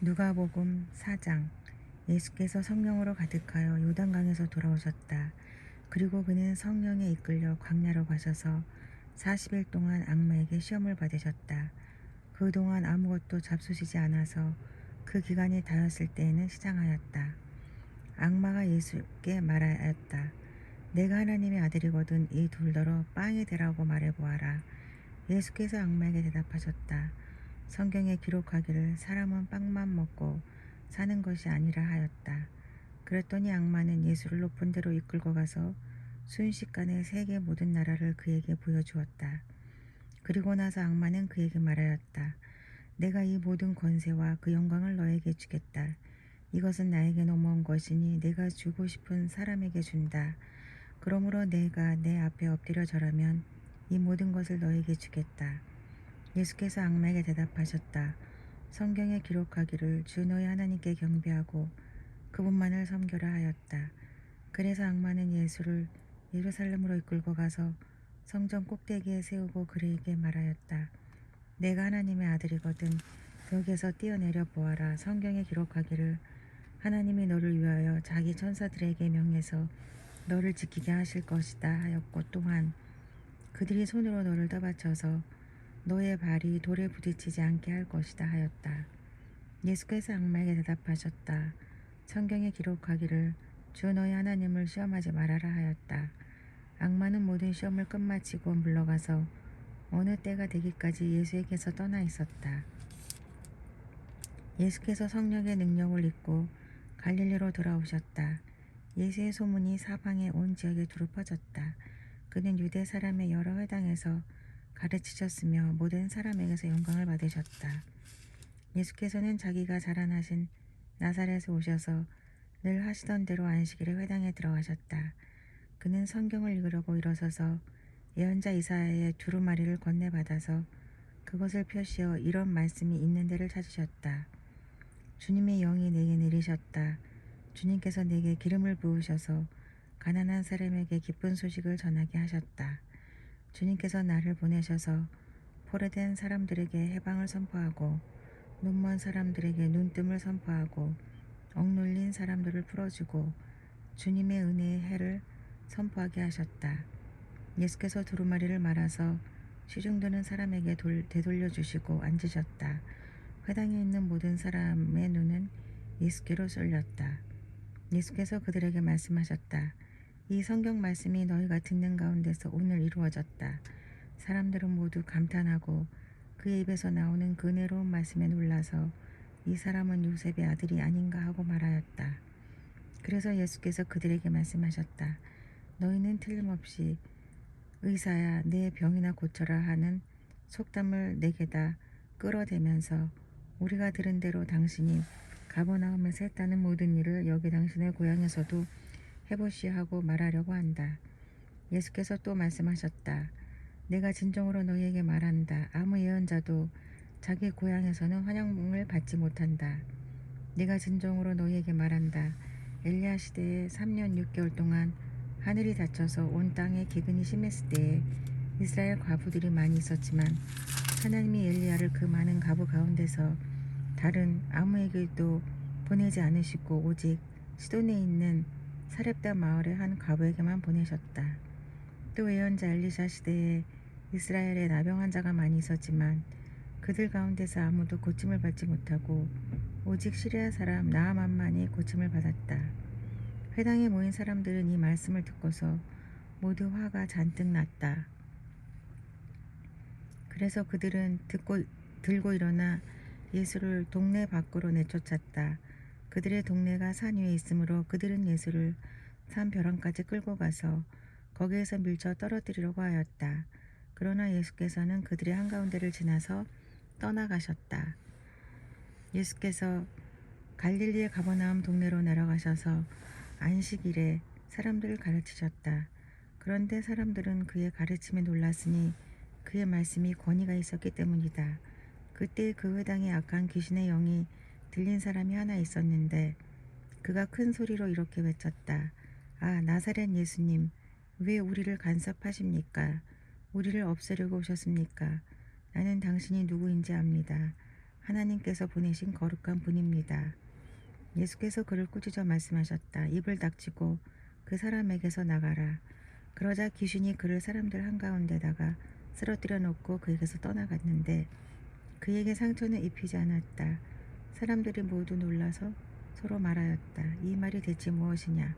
누가복음 4장. 예수께서 성령으로 가득하여 요단강에서 돌아오셨다. 그리고 그는 성령에 이끌려 광야로 가셔서 40일 동안 악마에게 시험을 받으셨다. 그동안 아무것도 잡수시지 않아서 그 기간이 다였을 때에는 시장하였다. 악마가 예수께 말하였다. 내가 하나님의 아들이거든 이 둘더러 빵이 되라고 말해보아라. 예수께서 악마에게 대답하셨다. 성경에 기록하기를 사람은 빵만 먹고 사는 것이 아니라 하였다. 그랬더니 악마는 예수를 높은 데로 이끌고 가서 순식간에 세계 모든 나라를 그에게 보여주었다. 그리고 나서 악마는 그에게 말하였다. 내가 이 모든 권세와 그 영광을 너에게 주겠다. 이것은 나에게 넘어온 것이니 내가 주고 싶은 사람에게 준다. 그러므로 내가 내 앞에 엎드려 절하면 이 모든 것을 너에게 주겠다. 예수께서 악마에게 대답하셨다. 성경에 기록하기를 주 너희 하나님께 경배하고 그분만을 섬겨라 하였다. 그래서 악마는 예수를 예루살렘으로 이끌고 가서 성전 꼭대기에 세우고 그에게 말하였다. 내가 하나님의 아들이거든 여기에서 뛰어내려 보아라. 성경에 기록하기를 하나님이 너를 위하여 자기 천사들에게 명해서 너를 지키게 하실 것이다 하였고 또한 그들이 손으로 너를 떠받쳐서 너의 발이 돌에 부딪히지 않게 할 것이다 하였다. 예수께서 악마에게 대답하셨다. 성경에 기록하기를 주 너희 하나님을 시험하지 말아라 하였다. 악마는 모든 시험을 끝마치고 물러가서 어느 때가 되기까지 예수에게서 떠나 있었다. 예수께서 성령의 능력을 입고 갈릴리로 돌아오셨다. 예수의 소문이 사방의 온 지역에 두루 퍼졌다. 그는 유대 사람의 여러 회당에서 가르치셨으며 모든 사람에게서 영광을 받으셨다. 예수께서는 자기가 자라나신 나사렛에 오셔서 늘 하시던 대로 안식일에 회당에 들어가셨다. 그는 성경을 읽으려고 일어서서 예언자 이사야의 두루마리를 건네받아서 그것을 펴시어 이런 말씀이 있는 데를 찾으셨다. 주님의 영이 내게 내리셨다. 주님께서 내게 기름을 부으셔서 가난한 사람에게 기쁜 소식을 전하게 하셨다. 주님께서 나를 보내셔서 포로된 사람들에게 해방을 선포하고 눈먼 사람들에게 눈뜸을 선포하고 억눌린 사람들을 풀어주고 주님의 은혜의 해를 선포하게 하셨다. 예수께서 두루마리를 말아서 시중드는 사람에게 되돌려 주시고 앉으셨다. 회당에 있는 모든 사람의 눈은 예수께로 쏠렸다. 예수께서 그들에게 말씀하셨다. 이 성경 말씀이 너희가 듣는 가운데서 오늘 이루어졌다. 사람들은 모두 감탄하고 그의 입에서 나오는 그 은혜로운 말씀에 놀라서 이 사람은 요셉의 아들이 아닌가 하고 말하였다. 그래서 예수께서 그들에게 말씀하셨다. 너희는 틀림없이 의사야 내 병이나 고쳐라 하는 속담을 내게다 끌어대면서 우리가 들은 대로 당신이 가버나움에서 했다는 모든 일을 여기 당신의 고향에서도 해보시오 하고 말하려고 한다. 예수께서 또 말씀하셨다. 내가 진정으로 너희에게 말한다. 아무 예언자도 자기 고향에서는 환영을 받지 못한다. 내가 진정으로 너희에게 말한다. 엘리야 시대에 3년 6개월 동안 하늘이 닫혀서 온 땅에 기근이 심했을 때에 이스라엘 과부들이 많이 있었지만 하나님이 엘리야를 그 많은 과부 가운데서 다른 아무에게도 보내지 않으시고 오직 시돈에 있는 사렙다 마을의 한 과부에게만 보내셨다. 또 예언자 엘리샤 시대에 이스라엘에 나병 환자가 많이 있었지만 그들 가운데서 아무도 고침을 받지 못하고 오직 시리아 사람 나아만만이 고침을 받았다. 회당에 모인 사람들은 이 말씀을 듣고서 모두 화가 잔뜩 났다. 그래서 그들은 들고 일어나 예수를 동네 밖으로 내쫓았다. 그들의 동네가 산 위에 있으므로 그들은 예수를 산 벼랑까지 끌고 가서 거기에서 밀쳐 떨어뜨리려고 하였다. 그러나 예수께서는 그들의 한가운데를 지나서 떠나가셨다. 예수께서 갈릴리의 가버나움 동네로 내려가셔서 안식일에 사람들을 가르치셨다. 그런데 사람들은 그의 가르침에 놀랐으니 그의 말씀이 권위가 있었기 때문이다. 그때 그 회당에 악한 귀신의 영이 들린 사람이 하나 있었는데 그가 큰 소리로 이렇게 외쳤다. 아, 나사렛 예수님, 왜 우리를 간섭하십니까? 우리를 없애려고 오셨습니까? 나는 당신이 누구인지 압니다. 하나님께서 보내신 거룩한 분입니다. 예수께서 그를 꾸짖어 말씀하셨다. 입을 닥치고 그 사람에게서 나가라. 그러자 귀신이 그를 사람들 한가운데다가 쓰러뜨려 놓고 그에게서 떠나갔는데 그에게 상처는 입히지 않았다. 사람들이 모두 놀라서 서로 말하였다. 이 말이 대체 무엇이냐?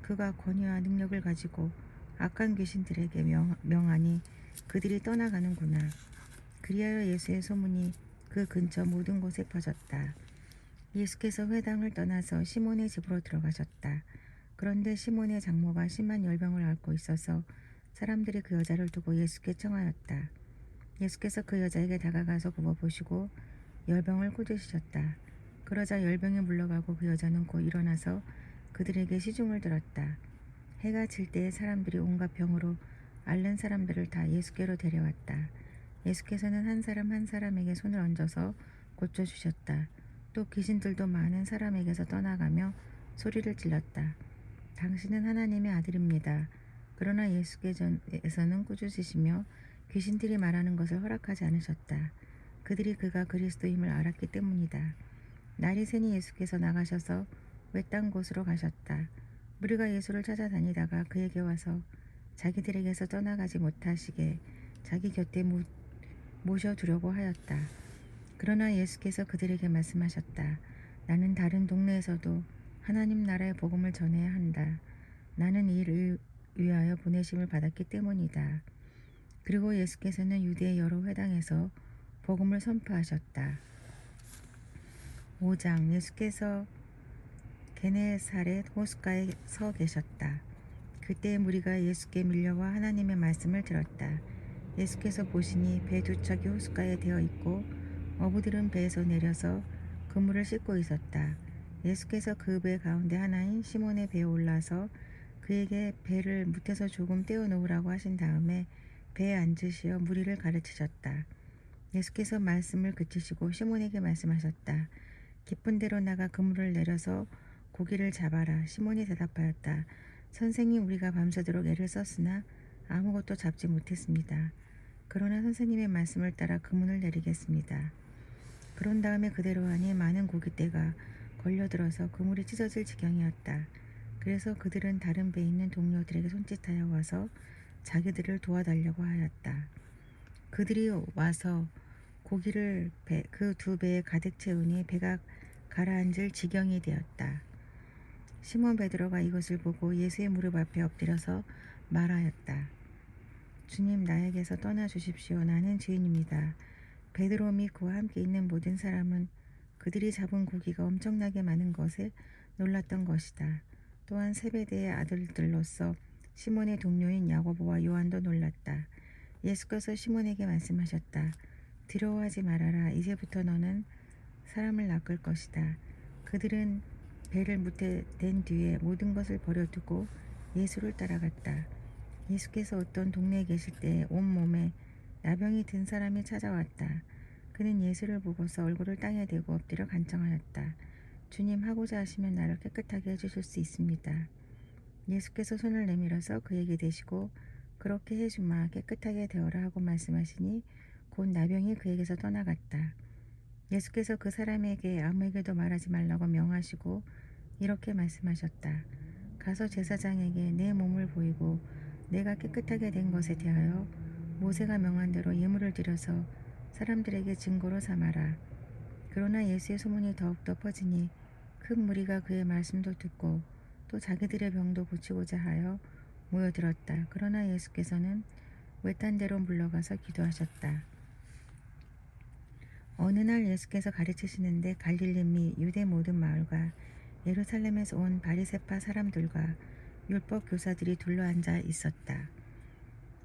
그가 권위와 능력을 가지고 악한 귀신들에게 명하니 그들이 떠나가는구나. 그리하여 예수의 소문이 그 근처 모든 곳에 퍼졌다. 예수께서 회당을 떠나서 시몬의 집으로 들어가셨다. 그런데 시몬의 장모가 심한 열병을 앓고 있어서 사람들이 그 여자를 두고 예수께 청하였다. 예수께서 그 여자에게 다가가서 굽어보시고 열병을 꾸짖으셨다. 그러자 열병이 물러가고 그 여자는 곧 일어나서 그들에게 시중을 들었다. 해가 질 때에 사람들이 온갖 병으로 앓는 사람들을 다 예수께로 데려왔다. 예수께서는 한 사람 한 사람에게 손을 얹어서 고쳐주셨다. 또 귀신들도 많은 사람에게서 떠나가며 소리를 질렀다. 당신은 하나님의 아들입니다. 그러나 예수께서는 꾸짖으시며 귀신들이 말하는 것을 허락하지 않으셨다. 그들이 그가 그리스도임을 알았기 때문이다. 날이 새니 예수께서 나가셔서 외딴 곳으로 가셨다. 무리가 예수를 찾아다니다가 그에게 와서 자기들에게서 떠나가지 못하시게 자기 곁에 모셔두려고 하였다. 그러나 예수께서 그들에게 말씀하셨다. 나는 다른 동네에서도 하나님 나라의 복음을 전해야 한다. 나는 이 일을 위하여 보내심을 받았기 때문이다. 그리고 예수께서는 유대의 여러 회당에서 복음을 선포하셨다. 5장. 예수께서 게네사렛 호숫가에 서 계셨다. 그때 무리가 예수께 밀려와 하나님의 말씀을 들었다. 예수께서 보시니 배 두 척이 호숫가에 되어 있고 어부들은 배에서 내려서 그물을 씻고 있었다. 예수께서 그 배 가운데 하나인 시몬의 배에 올라서 그에게 배를 무태서 조금 떼어 놓으라고 하신 다음에 배에 앉으시어 무리를 가르치셨다. 예수께서 말씀을 그치시고 시몬에게 말씀하셨다. 깊은 데로 나가 그물을 내려서 고기를 잡아라. 시몬이 대답하였다. 선생님, 우리가 밤새도록 애를 썼으나 아무것도 잡지 못했습니다. 그러나 선생님의 말씀을 따라 그물을 내리겠습니다. 그런 다음에 그대로 하니 많은 고깃대가 걸려들어서 그물이 찢어질 지경이었다. 그래서 그들은 다른 배에 있는 동료들에게 손짓하여 와서 자기들을 도와달라고 하였다. 그들이 와서 고기를 그 두 배에 가득 채우니 배가 가라앉을 지경이 되었다. 시몬 베드로가 이것을 보고 예수의 무릎 앞에 엎드려서 말하였다. 주님, 나에게서 떠나 주십시오. 나는 죄인입니다. 베드로 및 그와 함께 있는 모든 사람은 그들이 잡은 고기가 엄청나게 많은 것에 놀랐던 것이다. 또한 세베대의 아들들로서 시몬의 동료인 야고보와 요한도 놀랐다. 예수께서 시몬에게 말씀하셨다. 두려워하지 말아라. 이제부터 너는 사람을 낚을 것이다. 그들은 배를 무태댄 뒤에 모든 것을 버려두고 예수를 따라갔다. 예수께서 어떤 동네에 계실 때 온몸에 나병이 든 사람이 찾아왔다. 그는 예수를 보고서 얼굴을 땅에 대고 엎드려 간청하였다. 주님, 하고자 하시면 나를 깨끗하게 해주실 수 있습니다. 예수께서 손을 내밀어서 그에게 대시고 그렇게 해주마, 깨끗하게 되어라 하고 말씀하시니 곧 나병이 그에게서 떠나갔다. 예수께서 그 사람에게 아무에게도 말하지 말라고 명하시고 이렇게 말씀하셨다. 가서 제사장에게 내 몸을 보이고 내가 깨끗하게 된 것에 대하여 모세가 명한 대로 예물을 드려서 사람들에게 증거로 삼아라. 그러나 예수의 소문이 더욱더 퍼지니 큰 무리가 그의 말씀도 듣고 또 자기들의 병도 고치고자 하여 모여들었다. 그러나 예수께서는 외딴 데로 물러가서 기도하셨다. 어느 날 예수께서 가르치시는데 갈릴리 및 유대 모든 마을과 예루살렘에서 온 바리새파 사람들과 율법 교사들이 둘러앉아 있었다.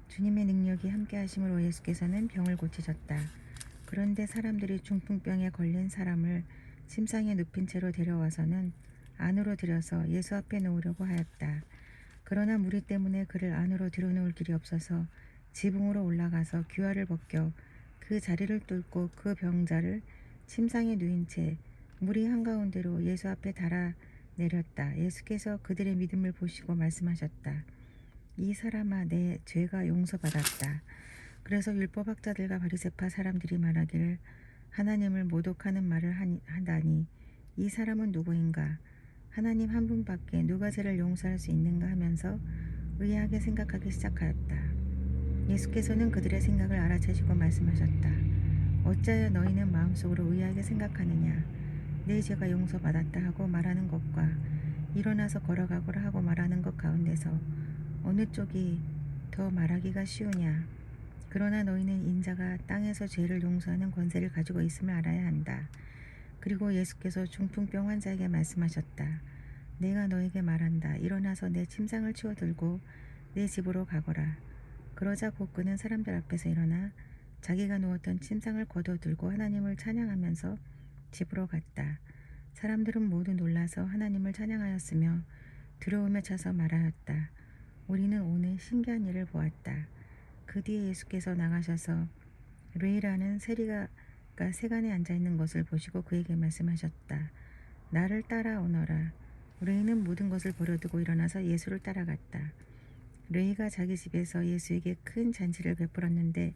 주님의 능력이 함께 하심으로 예수께서는 병을 고치셨다. 그런데 사람들이 중풍병에 걸린 사람을 침상에 눕힌 채로 데려와서는 안으로 들여서 예수 앞에 놓으려고 하였다. 그러나 무리 때문에 그를 안으로 들여놓을 길이 없어서 지붕으로 올라가서 규화를 벗겨 그 자리를 뚫고 그 병자를 침상에 누인 채 무리 한가운데로 예수 앞에 달아 내렸다. 예수께서 그들의 믿음을 보시고 말씀하셨다. 이 사람아, 내 죄가 용서받았다. 그래서 율법학자들과 바리새파 사람들이 말하기를 하나님을 모독하는 말을 하다니 이 사람은 누구인가? 하나님 한 분밖에 누가 죄를 용서할 수 있는가 하면서 의아하게 생각하기 시작하였다. 예수께서는 그들의 생각을 알아채시고 말씀하셨다. 어찌하여 너희는 마음속으로 의아하게 생각하느냐? 내 죄가 용서받았다 하고 말하는 것과 일어나서 걸어가거라 하고 말하는 것 가운데서 어느 쪽이 더 말하기가 쉬우냐? 그러나 너희는 인자가 땅에서 죄를 용서하는 권세를 가지고 있음을 알아야 한다. 그리고 예수께서 중풍병 환자에게 말씀하셨다. 내가 너에게 말한다. 일어나서 내 침상을 치워 들고 내 집으로 가거라. 그러자 곧 그는 사람들 앞에서 일어나 자기가 누웠던 침상을 거둬들고 하나님을 찬양하면서 집으로 갔다. 사람들은 모두 놀라서 하나님을 찬양하였으며 두려움에 차서 말하였다. 우리는 오늘 신기한 일을 보았다. 그 뒤에 예수께서 나가셔서 레이라는 세리가 세간에 앉아있는 것을 보시고 그에게 말씀하셨다. 나를 따라오너라. 레이는 모든 것을 버려두고 일어나서 예수를 따라갔다. 레이가 자기 집에서 예수에게 큰 잔치를 베풀었는데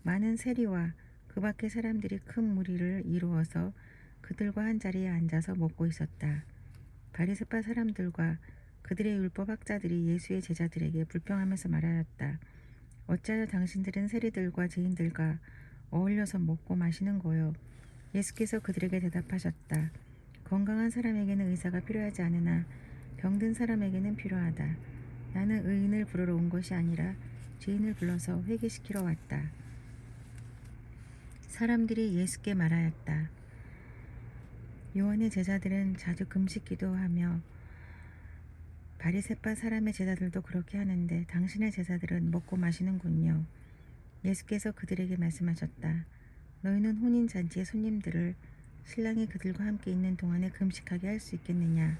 많은 세리와 그 밖의 사람들이 큰 무리를 이루어서 그들과 한 자리에 앉아서 먹고 있었다. 바리새파 사람들과 그들의 율법학자들이 예수의 제자들에게 불평하면서 말하였다. 어찌하여 당신들은 세리들과 죄인들과 어울려서 먹고 마시는 거요? 예수께서 그들에게 대답하셨다. 건강한 사람에게는 의사가 필요하지 않으나 병든 사람에게는 필요하다. 나는 의인을 부르러 온 것이 아니라 죄인을 불러서 회개시키러 왔다. 사람들이 예수께 말하였다. 요한의 제자들은 자주 금식 기도하며 바리새파 사람의 제자들도 그렇게 하는데 당신의 제자들은 먹고 마시는군요. 예수께서 그들에게 말씀하셨다. 너희는 혼인잔치의 손님들을 신랑이 그들과 함께 있는 동안에 금식하게 할 수 있겠느냐.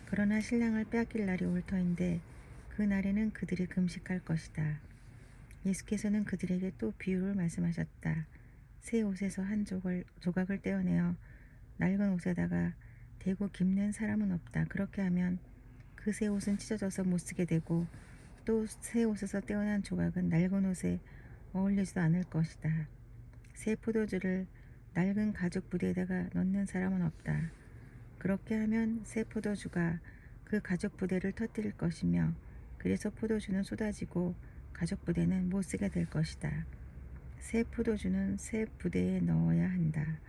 그러나 신랑을 빼앗길 날이 올 터인데 그 날에는 그들이 금식할 것이다. 예수께서는 그들에게 또 비유를 말씀하셨다. 새 옷에서 한 조각을 떼어내어 낡은 옷에다가 대고 깁는 사람은 없다. 그렇게 하면 그 새 옷은 찢어져서 못쓰게 되고 또 새 옷에서 떼어난 조각은 낡은 옷에 어울리지도 않을 것이다. 새 포도주를 낡은 가죽 부대에다가 넣는 사람은 없다. 그렇게 하면 새 포도주가 그 가죽 부대를 터뜨릴 것이며 그래서 포도주는 쏟아지고 가죽 부대는 못쓰게 될 것이다. 새 포도주는 새 부대에 넣어야 한다.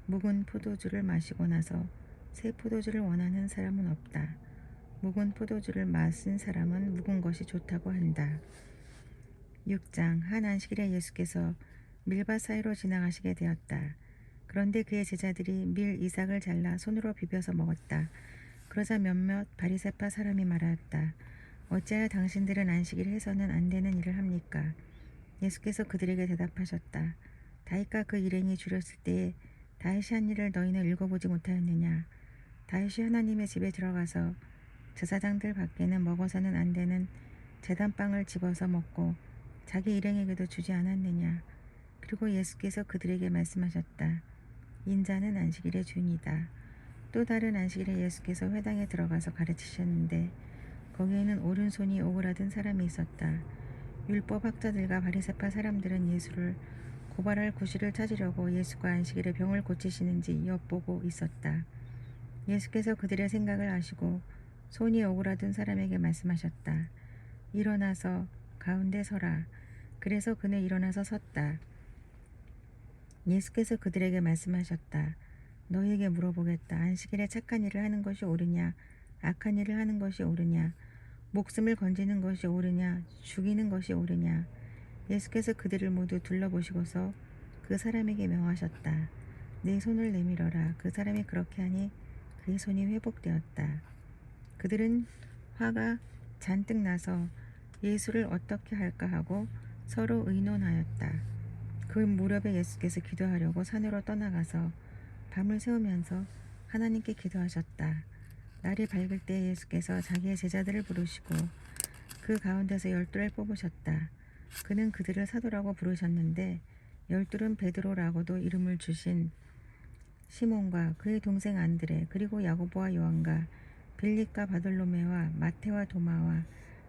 묵은 포도주를 마시고 나서 새 포도주를 원하는 사람은 없다. 묵은 포도주를 마신 사람은 묵은 것이 좋다고 한다. 6장 한 안식일에 예수께서 밀밭 사이로 지나가시게 되었다. 그런데 그의 제자들이 밀 이삭을 잘라 손으로 비벼서 먹었다. 그러자 몇몇 바리새파 사람이 말하였다. 어찌하여 당신들은 안식일 해서는 안 되는 일을 합니까? 예수께서 그들에게 대답하셨다. 다윗과 그 일행이 줄였을 때에 다윗이 한 일을 너희는 읽어보지 못하였느냐? 다윗이 하나님의 집에 들어가서 제사장들 밖에는 먹어서는 안 되는 제단빵을 집어서 먹고 자기 일행에게도 주지 않았느냐? 그리고 예수께서 그들에게 말씀하셨다. 인자는 안식일의 주인이다. 또 다른 안식일에 예수께서 회당에 들어가서 가르치셨는데 거기에는 오른손이 오그라든 사람이 있었다. 율법학자들과 바리새파 사람들은 예수를 고발할 구실을 찾으려고 예수가 안식일에 병을 고치시는지 엿보고 있었다. 예수께서 그들의 생각을 아시고 손이 오그라든 사람에게 말씀하셨다. 일어나서 가운데 서라. 그래서 그는 일어나서 섰다. 예수께서 그들에게 말씀하셨다. 너희에게 물어보겠다. 안식일에 착한 일을 하는 것이 옳으냐 악한 일을 하는 것이 옳으냐 목숨을 건지는 것이 옳으냐 죽이는 것이 옳으냐. 예수께서 그들을 모두 둘러보시고서 그 사람에게 명하셨다. 내 손을 내밀어라. 그 사람이 그렇게 하니 그의 손이 회복되었다. 그들은 화가 잔뜩 나서 예수를 어떻게 할까 하고 서로 의논하였다. 그 무렵에 예수께서 기도하려고 산으로 떠나가서 밤을 새우면서 하나님께 기도하셨다. 날이 밝을 때 예수께서 자기의 제자들을 부르시고 그 가운데서 12를 뽑으셨다. 그는 그들을 사도라고 부르셨는데 12은 베드로라고도 이름을 주신 시몬과 그의 동생 안드레 그리고 야고보와 요한과 빌립과 바돌로메와 마테와 도마와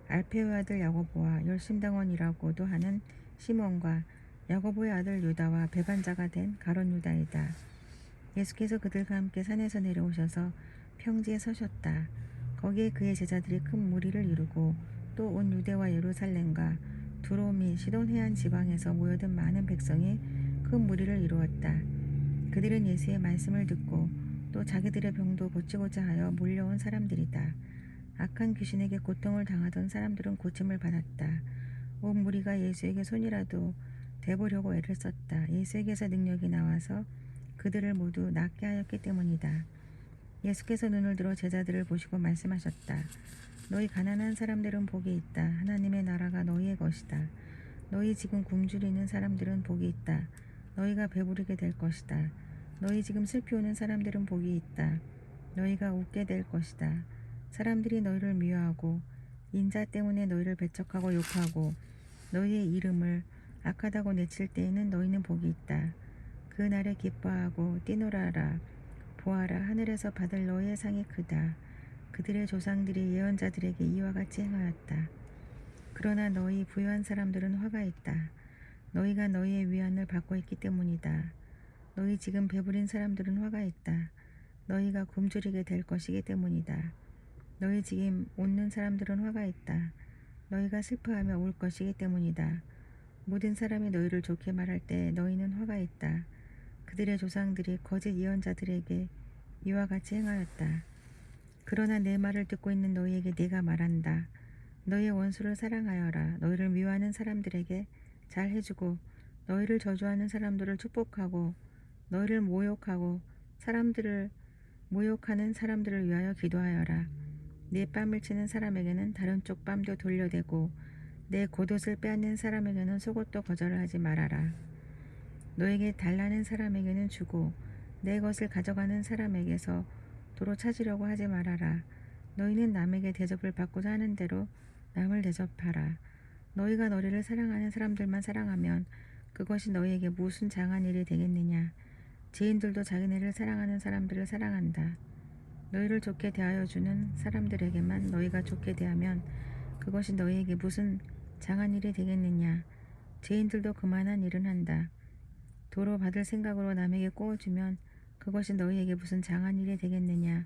알페오의 아들 야고보와 열심당원이라고도 하는 시몬과 야고보의 아들 유다와 배반자가 된 가룟 유다이다. 예수께서 그들과 함께 산에서 내려오셔서 평지에 서셨다. 거기에 그의 제자들이 큰 무리를 이루고 또 온 유대와 예루살렘과 두로 및 시돈 해안 지방에서 모여든 많은 백성이 큰 무리를 이루었다. 그들은 예수의 말씀을 듣고 또 자기들의 병도 고치고자 하여 몰려온 사람들이다. 악한 귀신에게 고통을 당하던 사람들은 고침을 받았다. 온 무리가 예수에게 손이라도 대보려고 애를 썼다. 예수에게서 능력이 나와서 그들을 모두 낫게 하였기 때문이다. 예수께서 눈을 들어 제자들을 보시고 말씀하셨다. 너희 가난한 사람들은 복이 있다. 하나님의 나라가 너희의 것이다. 너희 지금 굶주리는 사람들은 복이 있다. 너희가 배부르게 될 것이다. 너희 지금 슬피 우는 사람들은 복이 있다. 너희가 웃게 될 것이다. 사람들이 너희를 미워하고 인자 때문에 너희를 배척하고 욕하고 너희의 이름을 악하다고 내칠 때에는 너희는 복이 있다. 그 날에 기뻐하고 뛰놀아라. 보아라, 하늘에서 받을 너희의 상이 크다. 그들의 조상들이 예언자들에게 이와 같이 행하였다. 그러나 너희 부유한 사람들은 화가 있다. 너희가 너희의 위안을 받고 있기 때문이다. 너희 지금 배부린 사람들은 화가 있다. 너희가 굶주리게 될 것이기 때문이다. 너희 지금 웃는 사람들은 화가 있다. 너희가 슬퍼하며 울 것이기 때문이다. 모든 사람이 너희를 좋게 말할 때 너희는 화가 있다. 그들의 조상들이 거짓 예언자들에게 이와 같이 행하였다. 그러나 내 말을 듣고 있는 너희에게 내가 말한다. 너희의 원수를 사랑하여라. 너희를 미워하는 사람들에게 잘 해주고 너희를 저주하는 사람들을 축복하고 너희를 모욕하고 사람들을 모욕하는 사람들을 위하여 기도하여라. 네 뺨을 치는 사람에게는 다른 쪽 뺨도 돌려대고 내 겉옷을 빼앗는 사람에게는 속옷도 거절하지 말아라. 너에게 달라는 사람에게는 주고 내 것을 가져가는 사람에게서 도로 찾으려고 하지 말아라. 너희는 남에게 대접을 받고자 하는 대로 남을 대접하라. 너희가 너희를 사랑하는 사람들만 사랑하면 그것이 너희에게 무슨 장한 일이 되겠느냐. 죄인들도 자기네를 사랑하는 사람들을 사랑한다. 너희를 좋게 대하여 주는 사람들에게만 너희가 좋게 대하면 그것이 너희에게 무슨 장한 일이 되겠느냐. 죄인들도 그만한 일은 한다. 도로 받을 생각으로 남에게 꼬아주면 그것이 너희에게 무슨 장한 일이 되겠느냐.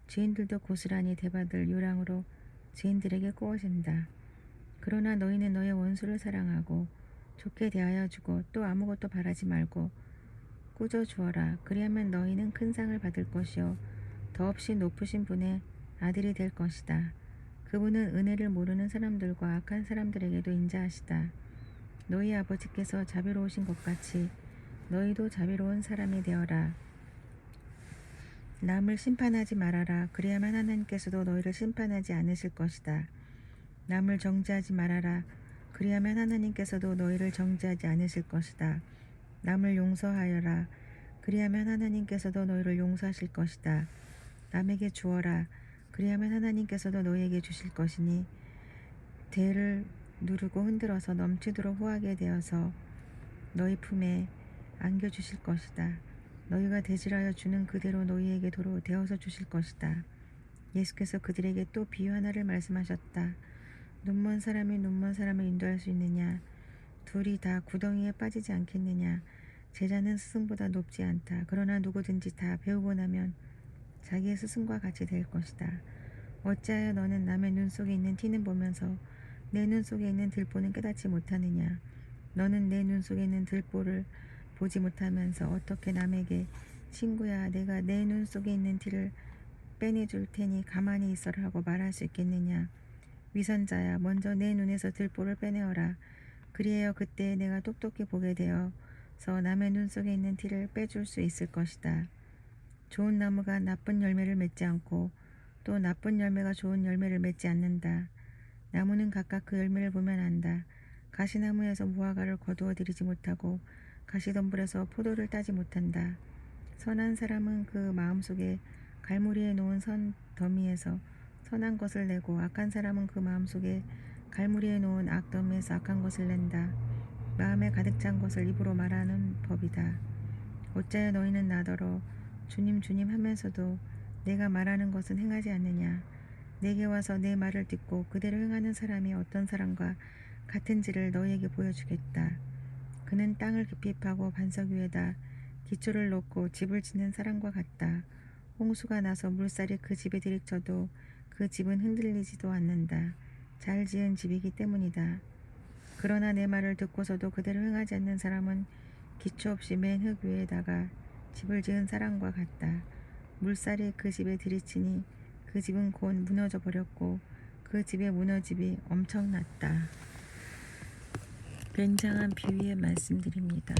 죄인들도 고스란히 대받을 요량으로 죄인들에게 꼬아준다. 그러나 너희는 너의 원수를 사랑하고 좋게 대하여 주고 또 아무것도 바라지 말고 꾸져 주어라. 그리하면 너희는 큰 상을 받을 것이요 더없이 높으신 분의 아들이 될 것이다. 그분은 은혜를 모르는 사람들과 악한 사람들에게도 인자하시다. 너희 아버지께서 자비로우신 것 같이 너희도 자비로운 사람이 되어라. 남을 심판하지 말아라. 그래야만 하나님께서도 너희를 심판하지 않으실 것이다. 남을 정죄하지 말아라. 그리하면 하나님께서도 너희를 정죄하지 않으실 것이다. 남을 용서하여라. 그리하면 하나님께서도 너희를 용서하실 것이다. 남에게 주어라. 그리하면 하나님께서도 너희에게 주실 것이니 대를 누르고 흔들어서 넘치도록 후하게 되어서 너희 품에 안겨주실 것이다. 너희가 대질하여 주는 그대로 너희에게 도로 되어서 주실 것이다. 예수께서 그들에게 또 비유 하나를 말씀하셨다. 눈먼 사람이 눈먼 사람을 인도할 수 있느냐. 둘이 다 구덩이에 빠지지 않겠느냐. 제자는 스승보다 높지 않다. 그러나 누구든지 다 배우고 나면 자기의 스승과 같이 될 것이다. 어찌하여 너는 남의 눈 속에 있는 티는 보면서 내 눈 속에 있는 들보는 깨닫지 못하느냐. 너는 내 눈 속에 있는 들보를 보지 못하면서 어떻게 남에게 친구야 내가 내 눈 속에 있는 티를 빼내줄 테니 가만히 있어라 하고 말할 수 있겠느냐. 위선자야 먼저 내 눈에서 들보를 빼내어라. 그리하여 그때 내가 똑똑히 보게 되어서 남의 눈 속에 있는 티를 빼줄 수 있을 것이다. 좋은 나무가 나쁜 열매를 맺지 않고 또 나쁜 열매가 좋은 열매를 맺지 않는다. 나무는 각각 그 열매를 보면 안다. 가시나무에서 무화과를 거두어 들이지 못하고 가시덤불에서 포도를 따지 못한다. 선한 사람은 그 마음속에 갈무리에 놓은 선 더미에서 선한 것을 내고 악한 사람은 그 마음속에 갈무리에 놓은 악 더미에서 악한 것을 낸다. 마음에 가득 찬 것을 입으로 말하는 법이다. 어찌하여 너희는 나더러 주님 주님 하면서도 내가 말하는 것은 행하지 않느냐. 내게 와서 내 말을 듣고 그대로 행하는 사람이 어떤 사람과 같은지를 너희에게 보여주겠다. 그는 땅을 깊이 파고 반석 위에다 기초를 놓고 집을 짓는 사람과 같다. 홍수가 나서 물살이 그 집에 들이쳐도 그 집은 흔들리지도 않는다. 잘 지은 집이기 때문이다. 그러나 내 말을 듣고서도 그대로 행하지 않는 사람은 기초 없이 맨 흙 위에다가 집을 지은 사람과 같다. 물살이 그 집에 들이치니 그 집은 곧 무너져 버렸고 그 집의 무너짐이 엄청났다. 굉장한 비유의 말씀드립니다.